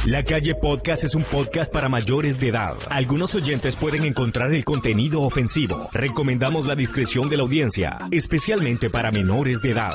La Calle Podcast es un podcast para mayores de edad. Algunos oyentes pueden encontrar el contenido ofensivo. Recomendamos la discreción de la audiencia, especialmente para menores de edad.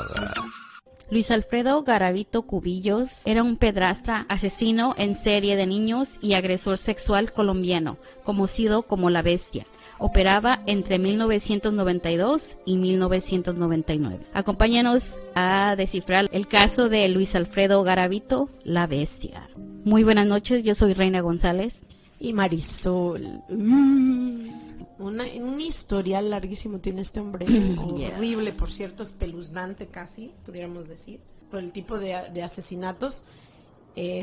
Luis Alfredo Garavito Cubillos era un pedrastra, asesino en serie de niños y agresor sexual colombiano, conocido como La Bestia. Operaba entre 1992 y 1999. Acompáñanos a descifrar el caso de Luis Alfredo Garavito, La Bestia. Muy buenas noches, yo soy Reina González. Y Marisol. Un historial larguísimo tiene este hombre. Horrible, por cierto, espeluznante casi, pudiéramos decir, por el tipo de asesinatos.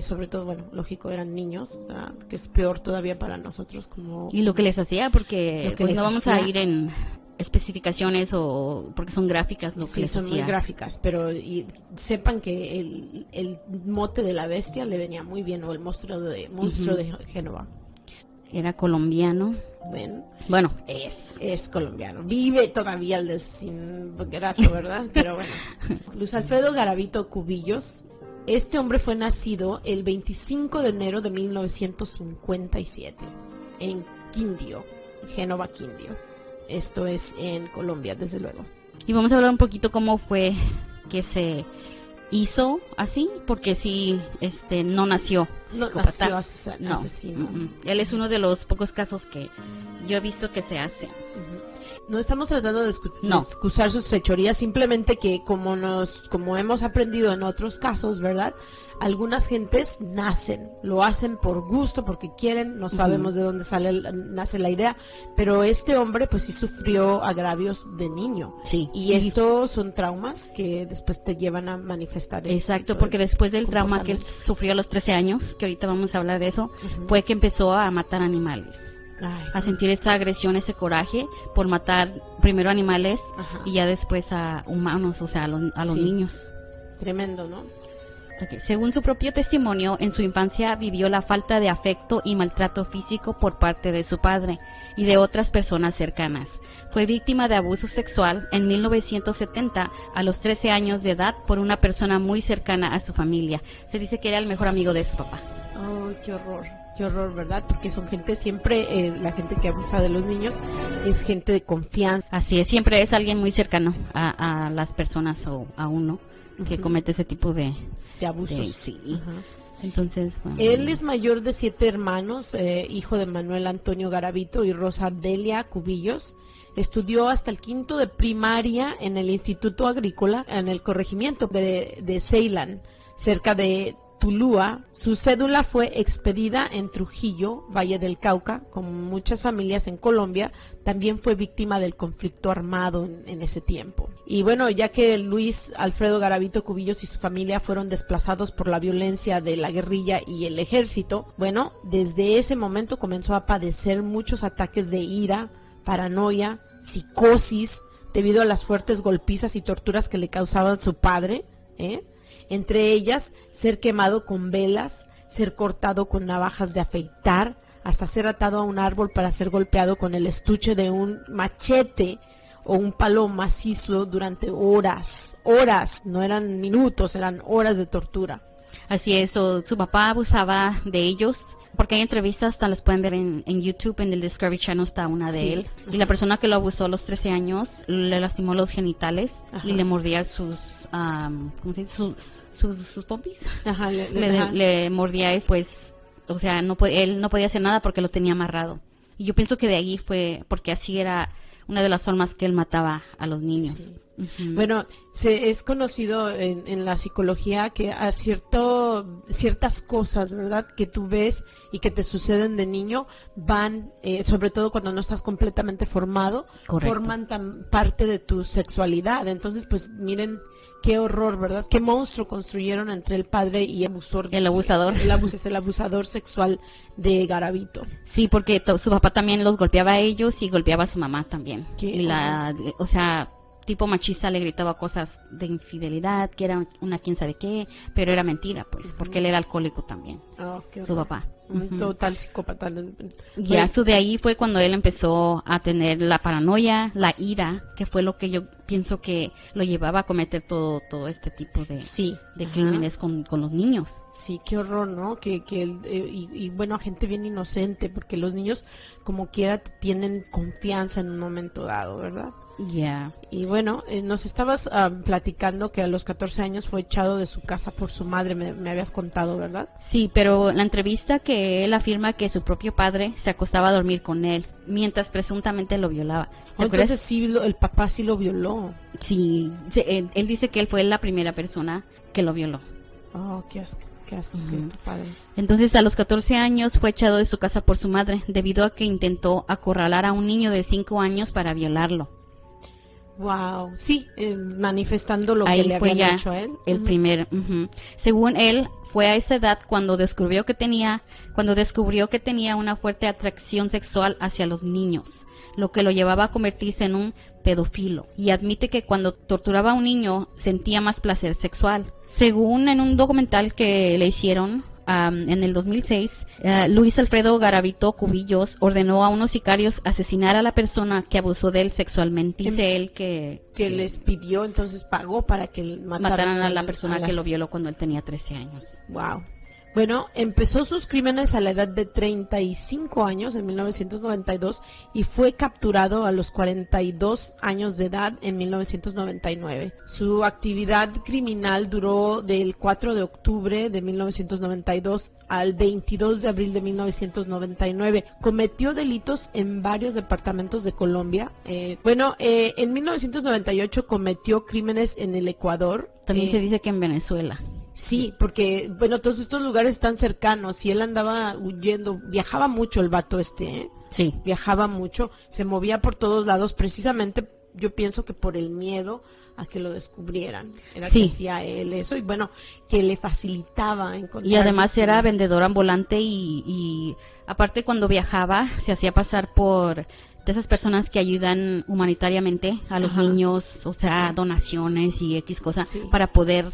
Sobre todo, bueno, lógico, eran niños, ¿verdad? Que es peor todavía para nosotros. Y lo que les hacía, porque pues no vamos a ir en especificaciones o porque son gráficas lo que les hacía. Sí, son muy gráficas, pero sepan que el mote de La Bestia le venía muy bien, o el monstruo de Génova. Era colombiano. Bueno, es colombiano. Vive todavía el desgrato, ¿verdad? Pero bueno. Luis Alfredo Garavito Cubillos. Este hombre fue nacido el 25 de enero de 1957 en Quindío, Génova, Quindío. Esto es en Colombia, desde luego. Y vamos a hablar un poquito cómo fue que se hizo así, porque sí, no nació psicópata. No nació asesino. Él es uno de los pocos casos que yo he visto que se hacen. No estamos tratando de excusar sus fechorías, simplemente que como hemos aprendido en otros casos, ¿verdad? Algunas gentes lo hacen por gusto, porque quieren, no sabemos de dónde nace la idea, pero este hombre pues sí sufrió agravios de niño. Sí. Y estos son traumas que después te llevan a manifestar. Exacto, porque después del trauma que él sufrió a los 13 años, que ahorita vamos a hablar de eso, fue que empezó a matar animales. A sentir esa agresión, ese coraje por matar primero animales y ya después a humanos, o sea, a los niños. Tremendo, ¿no? Okay. Según su propio testimonio, en su infancia vivió la falta de afecto y maltrato físico por parte de su padre y de otras personas cercanas. Fue víctima de abuso sexual en 1970 a los 13 años de edad por una persona muy cercana a su familia. Se dice que era el mejor amigo de su papá. ¡Oh, qué horror! Qué horror, ¿verdad? Porque son gente siempre, la gente que abusa de los niños es gente de confianza. Así es, siempre es alguien muy cercano a las personas o a uno que comete ese tipo de abusos. Sí. Entonces, bueno. Él es mayor de 7 hermanos, hijo de Manuel Antonio Garavito y Rosa Delia Cubillos. Estudió hasta el 5º de primaria en el Instituto Agrícola, en el corregimiento de Ceilán, cerca de Tulúa. Su cédula fue expedida en Trujillo, Valle del Cauca, como muchas familias en Colombia. También fue víctima del conflicto armado en ese tiempo. Y bueno, ya que Luis Alfredo Garavito Cubillos y su familia fueron desplazados por la violencia de la guerrilla y el ejército, bueno, desde ese momento comenzó a padecer muchos ataques de ira, paranoia, psicosis, debido a las fuertes golpizas y torturas que le causaban su padre, entre ellas ser quemado con velas, ser cortado con navajas de afeitar, hasta ser atado a un árbol para ser golpeado con el estuche de un machete o un palo macizo durante horas, no eran minutos, eran horas de tortura. Así es, su papá abusaba de ellos, porque hay entrevistas, hasta las pueden ver en YouTube, en el Discovery Channel está una de él. Y la persona que lo abusó a los 13 años le lastimó los genitales y le mordía sus, ¿cómo se dice? Sus pompis. Le mordía eso, pues, o sea, él no podía hacer nada porque lo tenía amarrado. Y yo pienso que de ahí fue, porque así era una de las formas que él mataba a los niños. Sí. Bueno, es conocido en la psicología que a ciertas cosas, ¿verdad?, que tú ves y que te suceden de niño van, sobre todo cuando no estás completamente formado, correcto, forman parte de tu sexualidad. Entonces, pues miren qué horror, ¿verdad? Qué monstruo construyeron entre el padre y el abusador. El abusador sexual de Garavito. Sí, porque su papá también los golpeaba a ellos y golpeaba a su mamá también. O sea, tipo machista, le gritaba cosas de infidelidad, que era una quién sabe qué, pero era mentira, pues, porque él era alcohólico también. Oh, qué su horror. papá. Un total psicópata. Ya, de ahí fue cuando él empezó a tener la paranoia, la ira, que fue lo que yo pienso que lo llevaba a cometer todo este tipo de Sí. crímenes con los niños. Sí, qué horror, ¿no? Y bueno, a gente bien inocente, porque los niños como quiera tienen confianza en un momento dado, ¿verdad? Ya. Y bueno, nos estabas platicando que a los 14 años fue echado de su casa por su madre, me habías contado, ¿verdad? Sí, pero en la entrevista que él afirma que su propio padre se acostaba a dormir con él, mientras presuntamente lo violaba. ¿Te acuerdas? Entonces sí, el papá sí lo violó. Sí, él dice que él fue la primera persona que lo violó. Oh, qué asco, qué padre. Entonces, a los 14 años fue echado de su casa por su madre, debido a que intentó acorralar a un niño de 5 años para violarlo. Wow, sí, manifestando lo Ahí que le fue habían ya hecho a él. el primer. Según él, fue a esa edad cuando descubrió que tenía una fuerte atracción sexual hacia los niños, lo que lo llevaba a convertirse en un pedófilo. Y admite que cuando torturaba a un niño sentía más placer sexual. Según en un documental que le hicieron en el 2006, Luis Alfredo Garavito Cubillos ordenó a unos sicarios asesinar a la persona que abusó de él sexualmente. Dice él que les pidió, entonces pagó para que mataran a la persona que lo violó cuando él tenía 13 años. Wow. Bueno, empezó sus crímenes a la edad de 35 años en 1992 y fue capturado a los 42 años de edad en 1999. Su actividad criminal duró del 4 de octubre de 1992 al 22 de abril de 1999. Cometió delitos en varios departamentos de Colombia. En 1998 cometió crímenes en el Ecuador. También se dice que en Venezuela. Sí, porque, bueno, todos estos lugares están cercanos y él andaba huyendo, viajaba mucho el vato ¿eh? Sí. Viajaba mucho, se movía por todos lados, precisamente yo pienso que por el miedo a que lo descubrieran. Era sí. Que hacía él eso y bueno, que le facilitaba encontrar. Y además era vendedor ambulante y aparte cuando viajaba se hacía pasar por de esas personas que ayudan humanitariamente a los niños, o sea, donaciones y X cosas para poder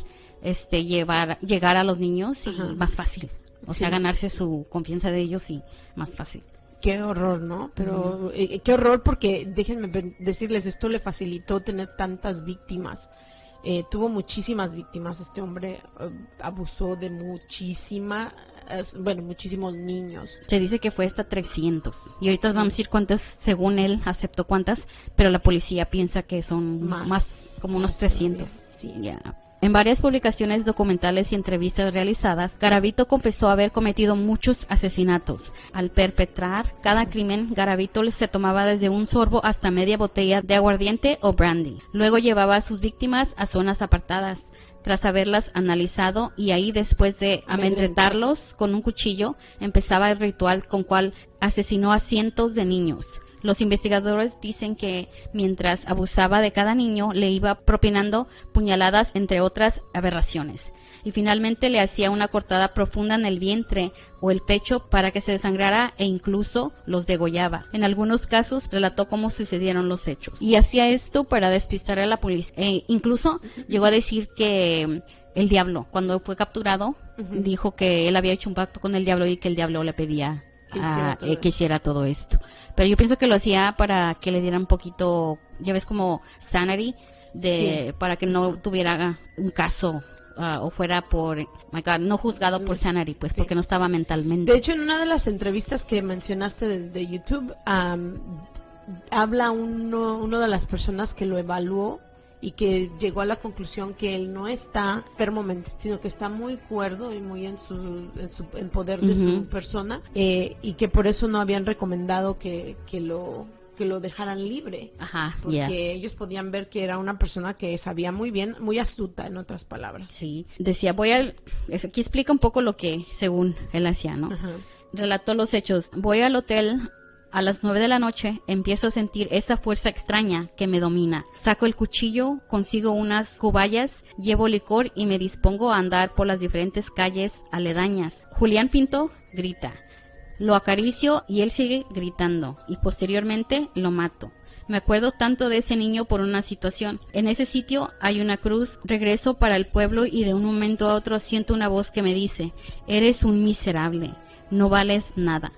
llegar a los niños y más fácil, o sea, ganarse su confianza de ellos y más fácil. Qué horror, ¿no? Pero qué horror porque déjenme decirles, esto le facilitó tener tantas víctimas. Tuvo muchísimas víctimas. Este hombre abusó de muchísimos niños. Se dice que fue hasta 300. Y ahorita vamos a decir cuántas, según él aceptó cuántas, pero la policía piensa que son más como unos 300. Sí. Ya. En varias publicaciones documentales y entrevistas realizadas, Garavito confesó haber cometido muchos asesinatos. Al perpetrar cada crimen, Garavito se tomaba desde un sorbo hasta media botella de aguardiente o brandy. Luego llevaba a sus víctimas a zonas apartadas, tras haberlas analizado, y ahí, después de amedrentarlos con un cuchillo, empezaba el ritual con cual asesinó a cientos de niños. Los investigadores dicen que mientras abusaba de cada niño, le iba propinando puñaladas, entre otras aberraciones. Y finalmente le hacía una cortada profunda en el vientre o el pecho para que se desangrara e incluso los degollaba. En algunos casos relató cómo sucedieron los hechos. Y hacía esto para despistar a la policía. Incluso llegó a decir que el diablo, cuando fue capturado, dijo que él había hecho un pacto con el diablo y que el diablo le pedía que hiciera todo esto. Pero yo pienso que lo hacía para que le diera un poquito, ya ves, como sanity, para que no tuviera un caso o fuera no juzgado por sanity, pues, porque no estaba mentalmente. De hecho, en una de las entrevistas que mencionaste de YouTube, habla uno de las personas que lo evaluó y que llegó a la conclusión que él no está enfermo mental, sino que está muy cuerdo y muy en poder de su persona, y que por eso no habían recomendado que lo dejaran libre, porque ellos podían ver que era una persona que sabía muy bien, muy astuta, en otras palabras. Sí, decía, aquí explica un poco lo que según él hacía, ¿no? Relató los hechos. Voy al hotel a las 9 de la noche, empiezo a sentir esa fuerza extraña que me domina. Saco el cuchillo, consigo unas cubayas, llevo licor y me dispongo a andar por las diferentes calles aledañas. Julián Pinto grita. Lo acaricio y él sigue gritando y posteriormente lo mato. Me acuerdo tanto de ese niño por una situación. En ese sitio hay una cruz. Regreso para el pueblo y de un momento a otro siento una voz que me dice, eres un miserable, no vales nada.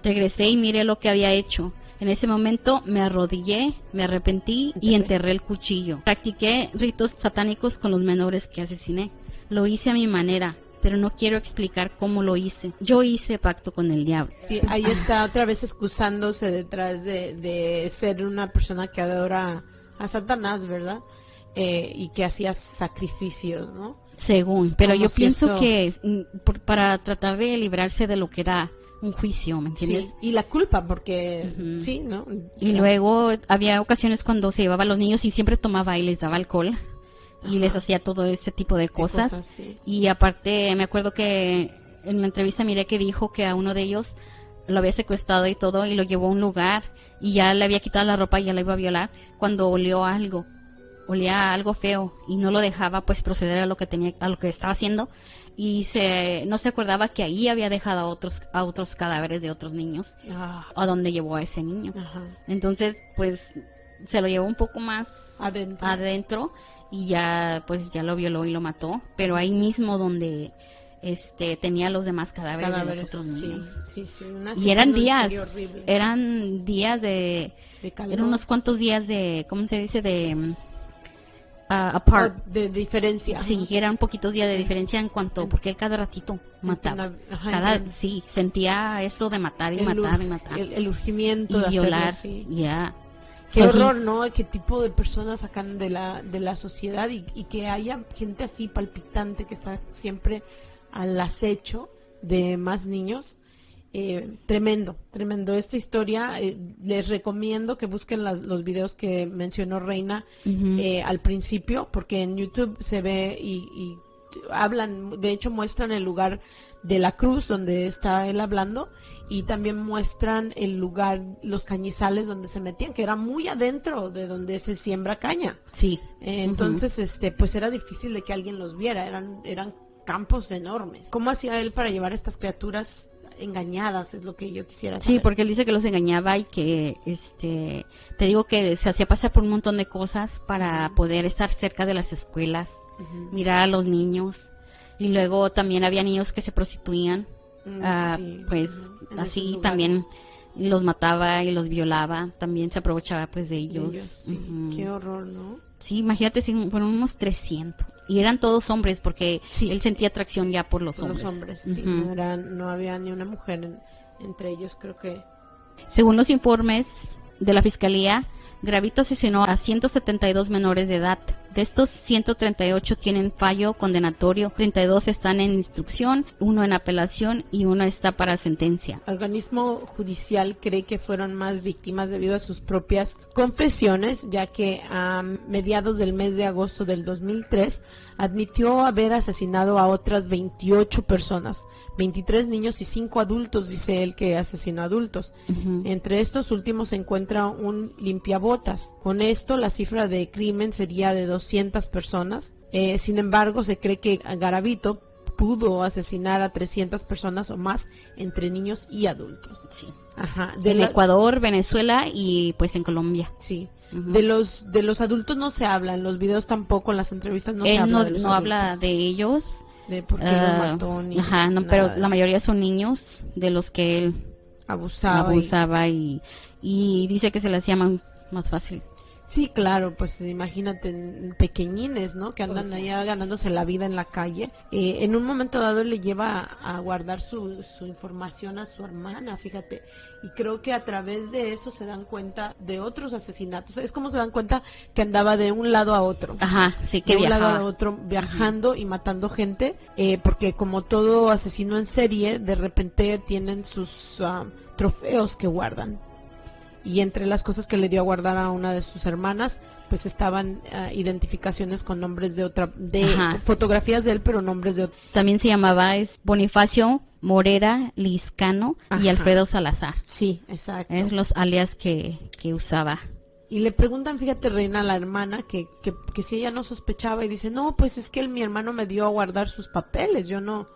Regresé y miré lo que había hecho. En ese momento me arrodillé, me arrepentí y enterré el cuchillo. Practiqué ritos satánicos con los menores que asesiné. Lo hice a mi manera, pero no quiero explicar cómo lo hice. Yo hice pacto con el diablo. Sí, ahí está otra vez excusándose detrás de ser una persona que adora a Satanás, ¿verdad? Y que hacía sacrificios, ¿no? Según, pero Como yo si pienso eso- que para tratar de librarse de lo que era un juicio, ¿me entiendes? Sí, y la culpa, porque Ujú. sí, ¿no? Y luego había ocasiones cuando se llevaba a los niños y siempre tomaba y les daba alcohol y les hacía todo ese tipo de cosas. sí. Y aparte me acuerdo que en la entrevista miré que dijo que a uno de ellos lo había secuestrado y todo y lo llevó a un lugar y ya le había quitado la ropa y ya la iba a violar cuando olía algo feo y no lo dejaba pues proceder a lo que estaba haciendo y no se acordaba que ahí había dejado a otros cadáveres de otros niños Ah, a donde llevó a ese niño. ajá. Entonces, pues, se lo llevó un poco más Adentro. y ya, pues, ya lo violó y lo mató. Pero ahí mismo donde, tenía los demás cadáveres de los otros niños. Sí, un Y eran asesino en días, serie horrible. de calor. eran unos cuantos días de, ¿cómo se dice? Apart. O de diferencia. Sí, eran poquitos días de diferencia en cuanto, porque él cada ratito mataba. Ajá, Sí, sentía eso de matar y el matar y ur- matar. el urgimiento Y de violar, hacerlo así. ya. Qué So, horror, he's- ¿no? Qué tipo de personas sacan de la sociedad y que haya gente así palpitante que está siempre al acecho de más niños. Tremendo. Esta historia. Les recomiendo que busquen los videos que mencionó Reina Ujú. al principio, porque en YouTube se ve y hablan, de hecho muestran el lugar de la cruz donde está él hablando y también muestran el lugar, los cañizales donde se metían, que era muy adentro de donde se siembra caña. Sí. Entonces, pues era difícil de que alguien los viera, eran campos enormes. ¿Cómo hacía él para llevar estas criaturas engañadas? Es lo que yo quisiera saber. Sí, porque él dice que los engañaba y que, te digo que se hacía pasar por un montón de cosas para poder estar cerca de las escuelas, Ujú. mirar a los niños. Y luego también había niños que se prostituían, Sí, pues ujú, en así esos lugares. también los mataba y los violaba, también se aprovechaba pues de ellos. Sí. Ujú. Qué horror, ¿no? Sí, imagínate si fueron unos 300 y eran todos hombres porque Sí. él sentía atracción ya por los Por hombres. los hombres, sí, Ujú. no había ni una mujer entre ellos, creo que. Según los informes de la fiscalía, Gravito asesinó a 172 menores de edad. De estos, 138 tienen fallo condenatorio, 32 están en instrucción, 1 en apelación y 1 está para sentencia. El organismo judicial cree que fueron más víctimas debido a sus propias confesiones, ya que a mediados del mes de agosto del 2003 admitió haber asesinado a otras 28 personas, 23 niños y 5 adultos, dice él que asesinó adultos. Ujú. Entre estos últimos se encuentra un limpiabotas. Con esto, la cifra de crimen sería de 200 personas. Sin embargo, se cree que Garavito pudo asesinar a 300 personas o más entre niños y adultos. Sí. Ajá. En Ecuador, Venezuela y pues en Colombia. Sí. Ujú. De los adultos no se habla, en los videos tampoco, en las entrevistas no se Él habla no, de los no habla adultos, de ellos. de por qué los mató ni Ajá, no, nada pero de la eso. mayoría son niños de los que él abusaba y dice que se les llama más fácil. Sí, claro, pues imagínate, pequeñines, ¿no? Que andan allá ganándose la vida en la calle. En un momento dado le lleva a guardar su información a su hermana, fíjate. Y creo que a través de eso se dan cuenta de otros asesinatos. Es como se dan cuenta que andaba de un lado a otro. Ajá, sí, que De un lado a viajaba. otro, viajando y matando gente. Porque como todo asesino en serie, de repente tienen sus trofeos que guardan. Y entre las cosas que le dio a guardar a una de sus hermanas, pues estaban identificaciones con nombres de Ajá. fotografías de él, pero nombres de otra. También se llamaba Bonifacio Morera Liscano y Ajá. Alfredo Salazar. Sí, exacto. Es los alias que usaba. Y le preguntan, fíjate, Reina, a la hermana, que si ella no sospechaba, y dice, no, pues es que mi hermano me dio a guardar sus papeles, yo no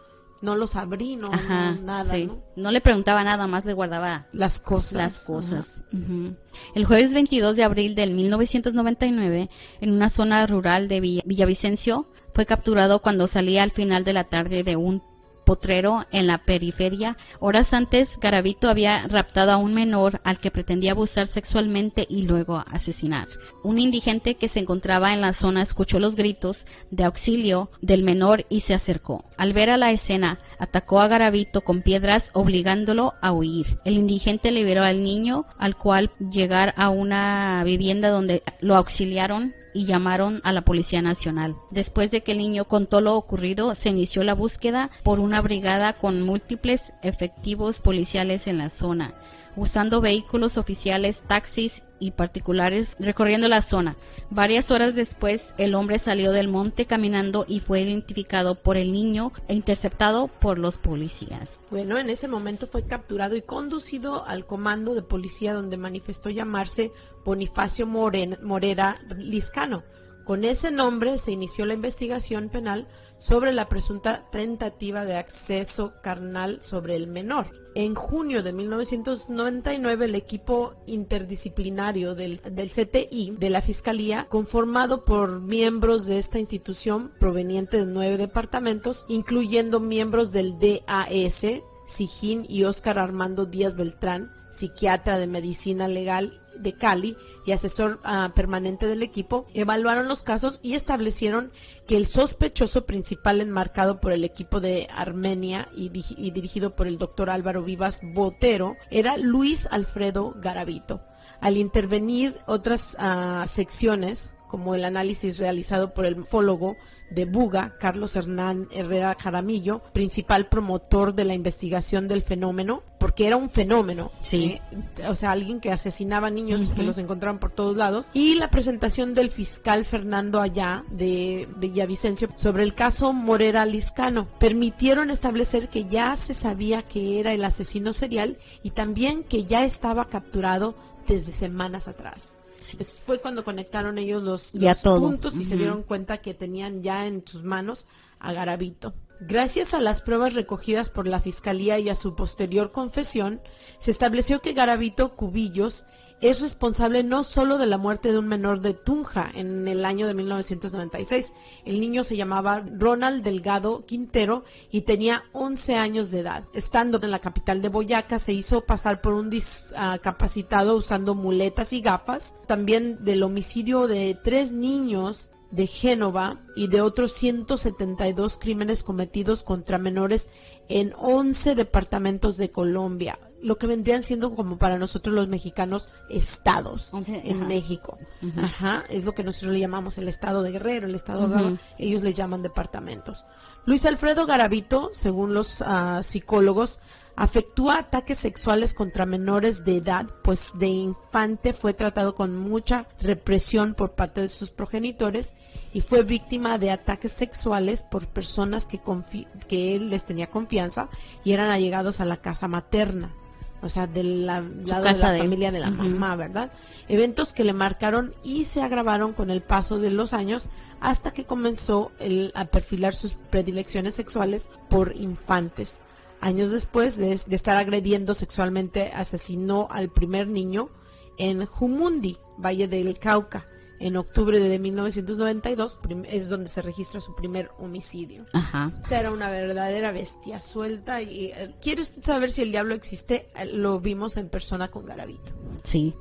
no los abrí, no, Ajá, no nada, sí. ¿no? No le preguntaba nada más, le guardaba Las cosas. las cosas. Ujú. El jueves 22 de abril del 1999, en una zona rural de Villavicencio, fue capturado cuando salía al final de la tarde de un potrero en la periferia. Horas antes, Garavito había raptado a un menor al que pretendía abusar sexualmente y luego asesinar. Un indigente que se encontraba en la zona escuchó los gritos de auxilio del menor y se acercó. Al ver a la escena, atacó a Garavito con piedras, obligándolo a huir. El indigente liberó al niño, al cual llegar a una vivienda donde lo auxiliaron y llamaron a la Policía Nacional. Después de que el niño contó lo ocurrido, se inició la búsqueda por una brigada con múltiples efectivos policiales en la zona, usando vehículos oficiales, taxis y particulares recorriendo la zona. Varias horas después, el hombre salió del monte caminando y fue identificado por el niño e interceptado por los policías. Bueno, en ese momento fue capturado y conducido al comando de policía donde manifestó llamarse Bonifacio Morera Liscano. Con ese nombre se inició la investigación penal sobre la presunta tentativa de acceso carnal sobre el menor. En junio de 1999, el equipo interdisciplinario del CTI de la Fiscalía, conformado por miembros de esta institución proveniente de 9 departamentos, incluyendo miembros del DAS, Sijín y Óscar Armando Díaz Beltrán, psiquiatra de medicina legal de Cali y asesor permanente del equipo, evaluaron los casos y establecieron que el sospechoso principal enmarcado por el equipo de Armenia y dirigido por el doctor Álvaro Vivas Botero era Luis Alfredo Garavito. Al intervenir otras secciones, como el análisis realizado por el ufólogo de Buga, Carlos Hernán Herrera Jaramillo, principal promotor de la investigación del fenómeno, porque era un fenómeno, sí. O sea, alguien que asesinaba niños, que los encontraban por todos lados, y la presentación del fiscal Fernando Ayá de Villavicencio sobre el caso Morera Liscano, permitieron establecer que ya se sabía que era el asesino serial y también que ya estaba capturado desde semanas atrás. Sí. Fue cuando conectaron ellos los puntos y se dieron cuenta que tenían ya en sus manos a Garavito. Gracias a las pruebas recogidas por la Fiscalía y a su posterior confesión, se estableció que Garavito Cubillos es responsable no solo de la muerte de un menor de Tunja en el año de 1996. El niño se llamaba Ronald Delgado Quintero y tenía 11 años de edad. Estando en la capital de Boyacá, se hizo pasar por un discapacitado usando muletas y gafas. También del homicidio de 3 niños de Génova y de otros 172 crímenes cometidos contra menores en 11 departamentos de Colombia, lo que vendrían siendo como para nosotros los mexicanos estados en México. Ajá, es lo que nosotros le llamamos el estado de Guerrero, el estado de ellos le llaman departamentos. Luis Alfredo Garavito, según los psicólogos, afectúa ataques sexuales contra menores de edad, pues de infante fue tratado con mucha represión por parte de sus progenitores y fue víctima de ataques sexuales por personas que él les tenía confianza y eran allegados a la casa materna, o sea, del lado de la familia de la mamá, ¿verdad? Eventos que le marcaron y se agravaron con el paso de los años hasta que comenzó a perfilar sus predilecciones sexuales por infantes. Años después de estar agrediendo sexualmente, asesinó al primer niño en Jumundi, Valle del Cauca. En octubre de 1992 es donde se registra su primer homicidio. Ajá. Esta era una verdadera bestia suelta. Y ¿quiere usted saber si el diablo existe? Lo vimos en persona con Garavito. Sí.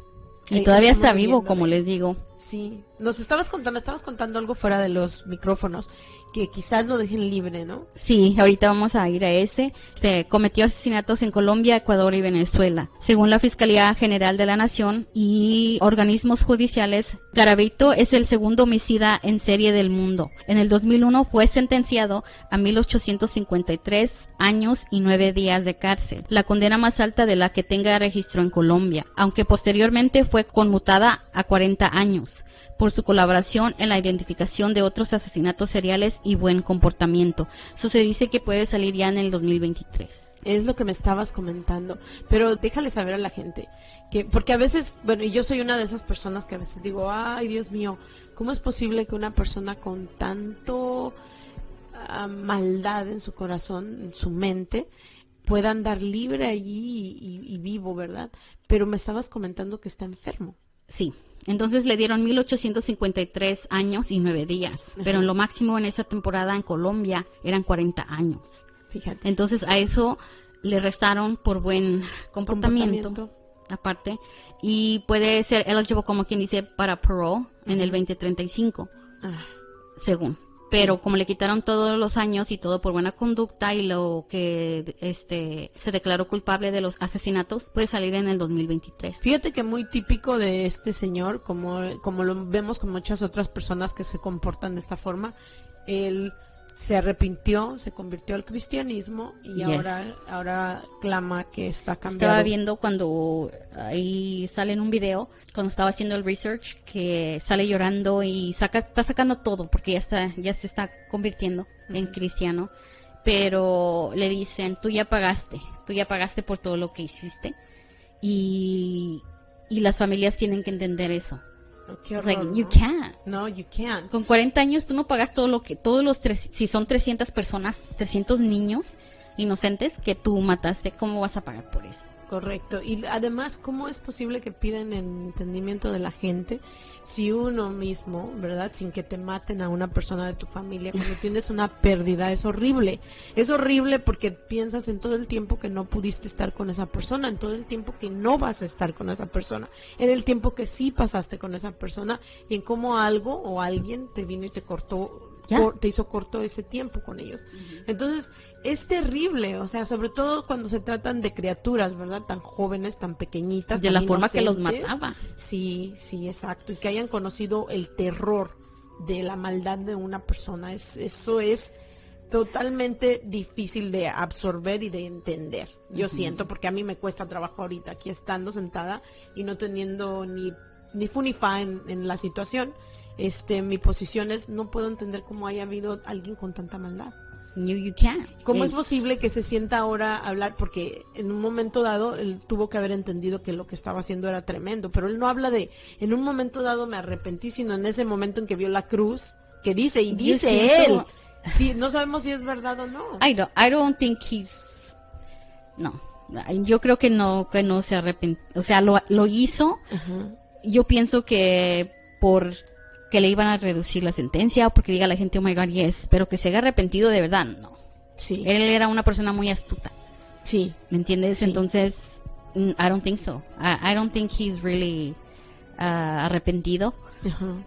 Y todavía está vivo, como les digo. Sí. Nos estabas contando algo fuera de los micrófonos, que quizás lo dejen libre, ¿no? Sí, ahorita vamos a ir a ese. Cometió asesinatos en Colombia, Ecuador y Venezuela. Según la Fiscalía General de la Nación y organismos judiciales, Garavito es el segundo homicida en serie del mundo. En el 2001 fue sentenciado a 1,853 años y 9 días de cárcel, la condena más alta de la que tenga registro en Colombia, aunque posteriormente fue conmutada a 40 años. Por su colaboración en la identificación de otros asesinatos seriales y buen comportamiento. Eso se dice que puede salir ya en el 2023. Es lo que me estabas comentando, pero déjale saber a la gente, que porque a veces, bueno, y yo soy una de esas personas que a veces digo, ay, Dios mío, ¿cómo es posible que una persona con tanto maldad en su corazón, en su mente, pueda andar libre allí y vivo, ¿verdad? Pero me estabas comentando que está enfermo. Sí, entonces le dieron 1,853 años y 9 días, pero en lo máximo en esa temporada en Colombia eran 40 años. Fíjate. Entonces a eso le restaron por buen comportamiento. Aparte, y puede ser eligible, como quien dice, para parole en el 2035, según. Pero como le quitaron todos los años y todo por buena conducta y lo que se declaró culpable de los asesinatos, puede salir en el 2023. Fíjate que muy típico de este señor, como lo vemos con muchas otras personas que se comportan de esta forma, él se arrepintió, se convirtió al cristianismo y ahora clama que está cambiado. Estaba viendo cuando ahí sale en un video, cuando estaba haciendo el research, que sale llorando y está sacando todo porque ya se está convirtiendo en cristiano, pero le dicen, tú ya pagaste por todo lo que hiciste y las familias tienen que entender eso. Qué horror, like, you can't. No, you can't. Con 40 años tú no pagas si son 300 personas, 300 niños inocentes que tú mataste, ¿cómo vas a pagar por eso? Correcto. Y además, ¿cómo es posible que pidan el entendimiento de la gente si uno mismo, ¿verdad? Sin que te maten a una persona de tu familia, cuando tienes una pérdida, es horrible. Es horrible porque piensas en todo el tiempo que no pudiste estar con esa persona, en todo el tiempo que no vas a estar con esa persona, en el tiempo que sí pasaste con esa persona y en cómo algo o alguien te vino y te cortó. Te hizo corto ese tiempo con ellos. Entonces, es terrible, o sea, sobre todo cuando se tratan de criaturas, ¿verdad? Tan jóvenes, tan pequeñitas. De la forma que los mataba. Sí, exacto. Y que hayan conocido el terror de la maldad de una persona. Eso es totalmente difícil de absorber y de entender. Yo siento, porque a mí me cuesta trabajo ahorita aquí estando sentada y no teniendo ni fu ni fa en la situación. Mi posición es, no puedo entender cómo haya habido alguien con tanta maldad. You can't. ¿Cómo es posible que se sienta ahora a hablar? Porque en un momento dado él tuvo que haber entendido que lo que estaba haciendo era tremendo, pero él no habla de, en un momento dado me arrepentí, sino en ese momento en que vio la cruz, que dice él. Sí, no sabemos si es verdad o no. I don't think no. Yo creo que no se arrepintió. O sea, lo hizo. Yo pienso que por que le iban a reducir la sentencia o porque diga la gente, oh my God, yes, pero que se haya arrepentido de verdad, no. Sí. Él era una persona muy astuta. Sí. ¿Me entiendes? Sí. Entonces, I don't think so. I don't think he's really arrepentido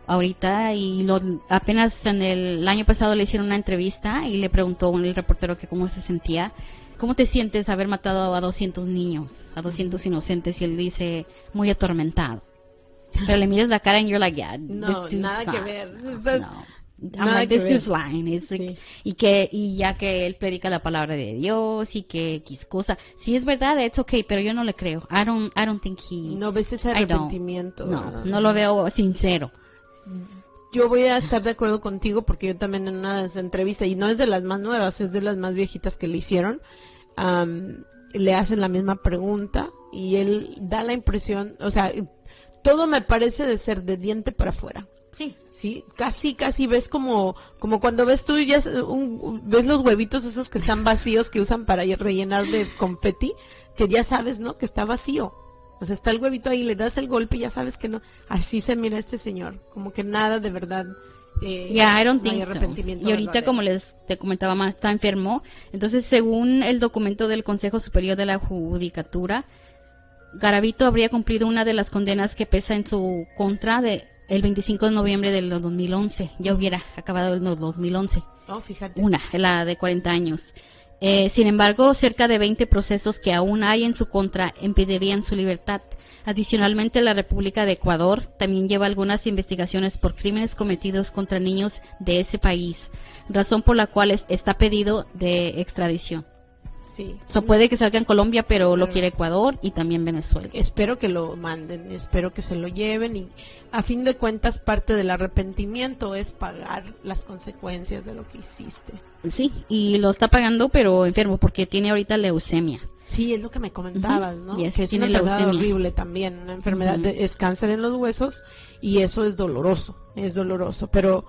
ahorita. Y apenas en el año pasado le hicieron una entrevista y le preguntó el reportero que cómo se sentía. ¿Cómo te sientes haber matado a 200 niños, a 200 inocentes? Y él dice, muy atormentado. Pero le miras la cara and you're like, yeah, no, this dude's nada fine. que ver. No. I'm like, this dude's lying. It's like, y ya que él predica la palabra de Dios y que X cosa. Si es verdad, it's okay, pero yo no le creo. I don't think he... No ves ese arrepentimiento. No lo veo sincero. Yo voy a estar de acuerdo contigo porque yo también en una entrevista, y no es de las más nuevas, es de las más viejitas que le hicieron, le hacen la misma pregunta y él da la impresión, o sea, todo me parece de ser de diente para afuera. Sí, casi ves como cuando ves tú ya ves los huevitos esos que están vacíos que usan para rellenar de confeti, que ya sabes, ¿no? Que está vacío. O sea, está el huevito ahí, le das el golpe y ya sabes que no. Así se mira este señor, como que nada de verdad. I don't think so. Y ahorita, verdadero. como te comentaba más, está enfermo. Entonces, según el documento del Consejo Superior de la Judicatura, Garavito habría cumplido una de las condenas que pesa en su contra el 25 de noviembre del 2011. Ya hubiera acabado el 2011. Oh, fíjate. La de 40 años. Sin embargo, cerca de 20 procesos que aún hay en su contra impedirían su libertad. Adicionalmente, la República de Ecuador también lleva algunas investigaciones por crímenes cometidos contra niños de ese país, razón por la cual está pedido de extradición. Sí. Puede que salga en Colombia, pero lo quiere Ecuador y también Venezuela. Espero que lo manden, espero que se lo lleven y a fin de cuentas parte del arrepentimiento es pagar las consecuencias de lo que hiciste. Sí, y lo está pagando pero enfermo porque tiene ahorita leucemia. Sí, es lo que me comentabas, ¿no? Yes, que es tiene una enfermedad leucemia. horrible también, una enfermedad es cáncer en los huesos y eso es doloroso, pero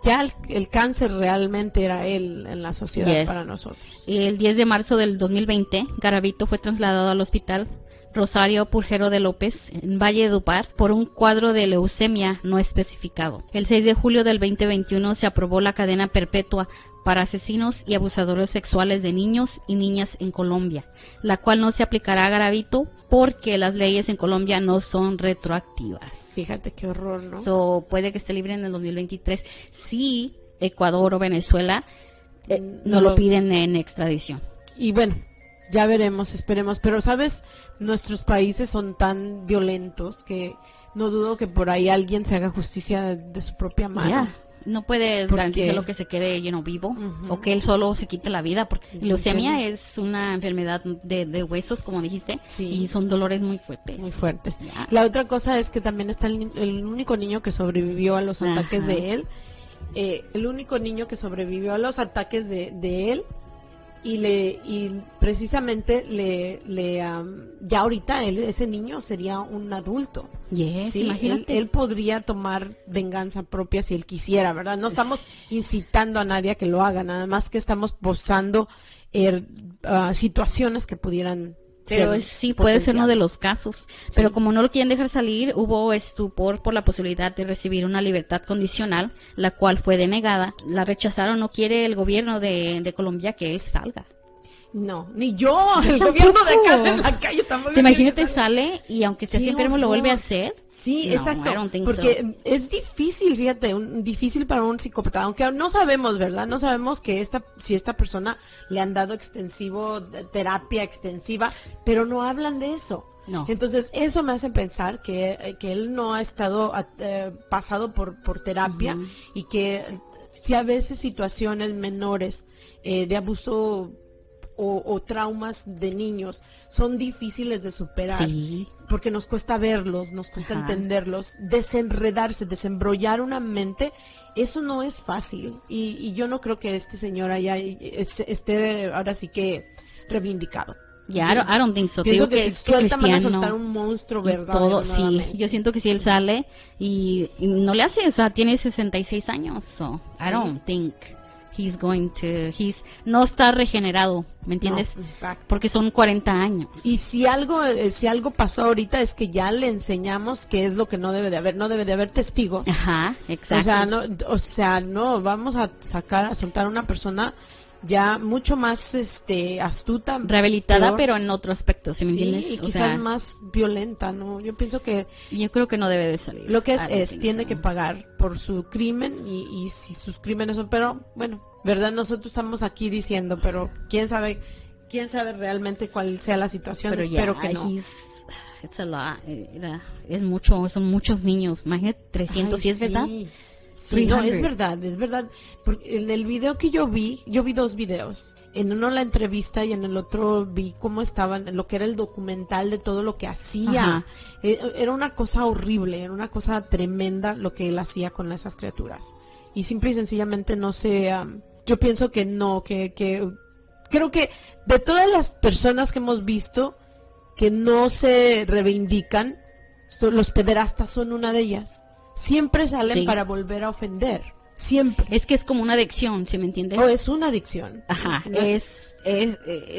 ya el cáncer realmente era él en la sociedad para nosotros. El 10 de marzo del 2020, Garavito fue trasladado al hospital Rosario Purgero de López, en Valle de Upar, por un cuadro de leucemia no especificado. El 6 de julio del 2021 se aprobó la cadena perpetua para asesinos y abusadores sexuales de niños y niñas en Colombia, la cual no se aplicará a Garavito porque las leyes en Colombia no son retroactivas. Fíjate qué horror, ¿no? Puede que esté libre en el 2023 si Ecuador o Venezuela no lo piden en extradición. Y bueno, ya veremos, esperemos, pero sabes, nuestros países son tan violentos que no dudo que por ahí alguien se haga justicia de su propia mano. No puede garantizar lo que se quede vivo, o que él solo se quite la vida, porque leucemia es una enfermedad de huesos, como dijiste, y son dolores muy fuertes. Muy fuertes. La otra cosa es que también está el único niño que sobrevivió a los ataques de él, el único niño que sobrevivió a los ataques de él, y precisamente ya ahorita ese niño sería un adulto. Sí, imagínate. Él podría tomar venganza propia si él quisiera, ¿verdad? No estamos incitando a nadie a que lo haga, nada más que estamos posando situaciones que pudieran. Pero sí, puede ser uno de los casos. Pero como no lo quieren dejar salir, hubo estupor por la posibilidad de recibir una libertad condicional, la cual fue denegada. La rechazaron, no quiere el gobierno de Colombia que él salga. No, ni yo, el gobierno de acá de la calle tampoco. Imagínate, sale y aunque esté enfermo lo vuelve a hacer. Sí, no, exacto, porque es difícil, fíjate, difícil para un psicópata, aunque no sabemos, ¿verdad? No sabemos que si esta persona le han dado terapia extensiva, pero no hablan de eso. No. Entonces, eso me hace pensar que él no ha estado pasado por terapia y que si a veces situaciones menores de abuso o traumas de niños son difíciles de superar, porque nos cuesta verlos, nos cuesta entenderlos, desenredarse, desembrollar una mente, eso no es fácil, y yo no creo que este señor esté ahora sí que reivindicado. I don't think so. Pienso Digo que si es sueltan, van a cristiano. soltar un monstruo, ¿verdad? Todo, sí. Yo siento que si él sale y no le hace, o sea, tiene 66 años, so I don't think no está regenerado, ¿me entiendes? No, exacto. Porque son 40 años. Y si algo pasó ahorita es que ya le enseñamos qué es lo que no debe de haber testigos. Ajá, exacto. O sea, no vamos a soltar a una persona ya mucho más astuta, rehabilitada, peor, pero en otro aspecto, ¿sí me entiendes? Y quizás más violenta, ¿no? Yo pienso que yo creo que no debe de salir. Lo que tiene que pagar por su crimen, y si sus crímenes son, pero bueno, verdad, nosotros estamos aquí diciendo, pero quién sabe realmente cuál sea la situación. Pero espero que no. It's a lot. Es mucho, son muchos niños, imagínate 300, ¿sí es verdad? Sí, no, es verdad, porque en el video que yo vi 2 videos, en uno la entrevista y en el otro vi cómo estaban, lo que era el documental de todo lo que hacía. Era una cosa horrible, era una cosa tremenda lo que él hacía con esas criaturas, y simple y sencillamente no sé, yo pienso que no, que creo que de todas las personas que hemos visto que no se reivindican, los pederastas son una de ellas. Siempre salen para volver a ofender. Siempre. Es que es como una adicción, ¿sí me entiendes? Es una adicción. Ajá. Es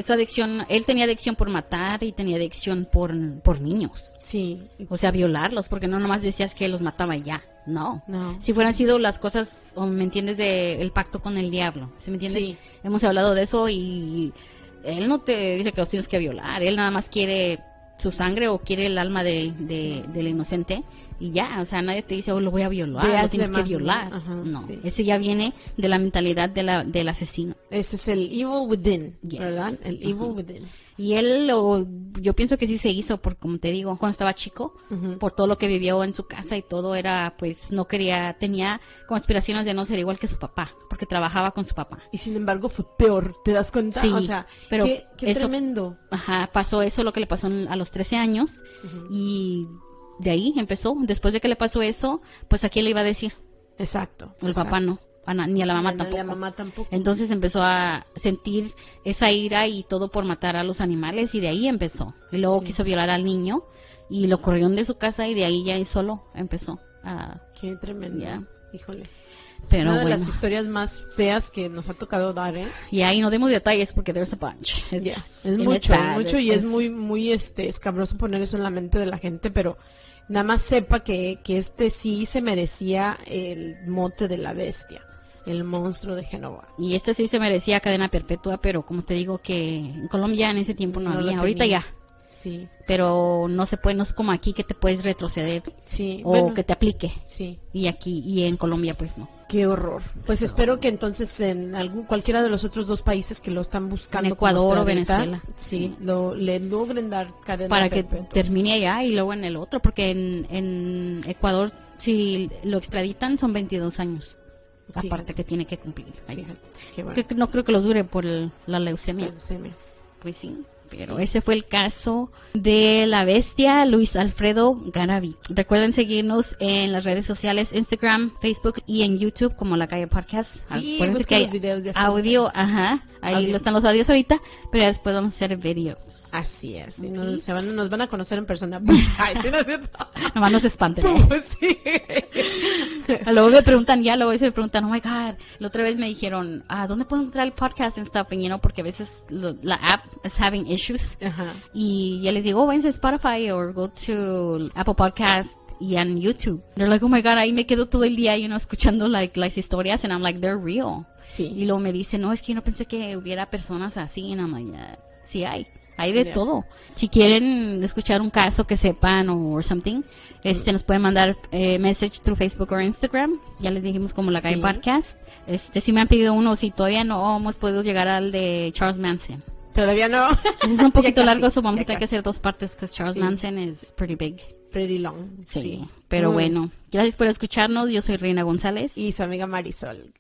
adicción. Él tenía adicción por matar y tenía adicción por niños. Sí. O sea, violarlos, porque no nomás decías que los mataba y ya. No. Si fueran sido las cosas, o me entiendes, el pacto con el diablo, ¿sí me entiendes? Sí. Hemos hablado de eso y él no te dice que los tienes que violar. Él nada más quiere su sangre o quiere el alma del inocente y ya, o sea, nadie te dice, lo voy a violar, lo tienes que violar. No, ese ya viene de la mentalidad del asesino. Ese es el evil within, ¿verdad? El evil within. Y él, yo pienso que sí se hizo, porque como te digo, cuando estaba chico, por todo lo que vivió en su casa y todo, era, pues, tenía como aspiraciones de no ser igual que su papá, porque trabajaba con su papá. Y sin embargo fue peor, ¿te das cuenta? Sí, o sea, pero qué tremendo. Pasó eso, lo que le pasó a los 13 años, y de ahí empezó. Después de que le pasó eso, pues ¿a quién le iba a decir? Exacto. El papá no. Ni a la mamá tampoco. Entonces empezó a sentir esa ira y todo por matar a los animales, y de ahí empezó. Y luego quiso violar al niño y lo corrieron de su casa, y de ahí ya solo empezó a... Qué tremendo. Híjole. Pero una de bueno. las historias más feas que nos ha tocado dar, ¿eh? Y ahí no demos detalles porque there's a bunch. Es mucho y es muy escabroso poner eso en la mente de la gente, pero nada más sepa que sí se merecía el mote de la bestia, el monstruo de Génova. Y este sí se merecía cadena perpetua, pero como te digo que en Colombia en ese tiempo no No lo había, ahorita tenía. ya. Sí, Pero no se puede, no es como aquí que te puedes retroceder sí. o Bueno, que te aplique. sí. Y aquí, y en Colombia pues no. Qué horror. Pues espero que entonces en cualquiera de los otros 2 países que lo están buscando, En Ecuador como o extradita, Venezuela. sí, le logren dar cadena Para que perpetua. termine allá y luego en el otro, porque en Ecuador si lo extraditan son 22 años. Fíjate. Aparte que tiene que cumplir. Allá. Fíjate, qué bueno. Que no creo que lo dure por la leucemia. Leucemia. Pues sí, pero Sí. ese fue el caso de la bestia Luis Alfredo Garavito. Recuerden seguirnos en las redes sociales, Instagram, Facebook y en YouTube como La Calle Podcast. Sí, Acuérdense busquen que hay los videos, ya están. audio, ajá, ahí Audio. están los audios ahorita, pero ya después vamos a hacer el video. Así es. Y Ok. nos van a conocer en persona. Ay, sí, no es cierto. Nomás no se espanten. ¿eh? Pues sí. Luego me preguntan, me preguntan, oh my God, la otra vez me dijeron, ¿dónde puedo encontrar el podcast and stuff? Y, porque a veces la app is having issues. Ajá. Y ya les digo, váyanse a Spotify or go to Apple Podcast y en YouTube. They're like, oh my God, ahí me quedo todo el día, escuchando las historias and I'm like, they're real. Y Sí. luego me dicen, no, es que yo no pensé que hubiera personas así. And I'm like, yeah, sí hay. Hay de Yeah. todo. Si quieren escuchar un caso que sepan o something, nos pueden mandar message through Facebook o Instagram. Ya les dijimos como La Calle Sí. Podcast. Si me han pedido uno, si todavía no hemos podido llegar al de Charles Manson. Todavía no. Ese es un poquito Ya casi, largo, so vamos ya a tener que casi. hacer 2 partes, porque Charles Sí. Manson is pretty big. Pretty long. Sí. Pero bueno, gracias por escucharnos. Yo soy Reina González. Y su amiga Marisol.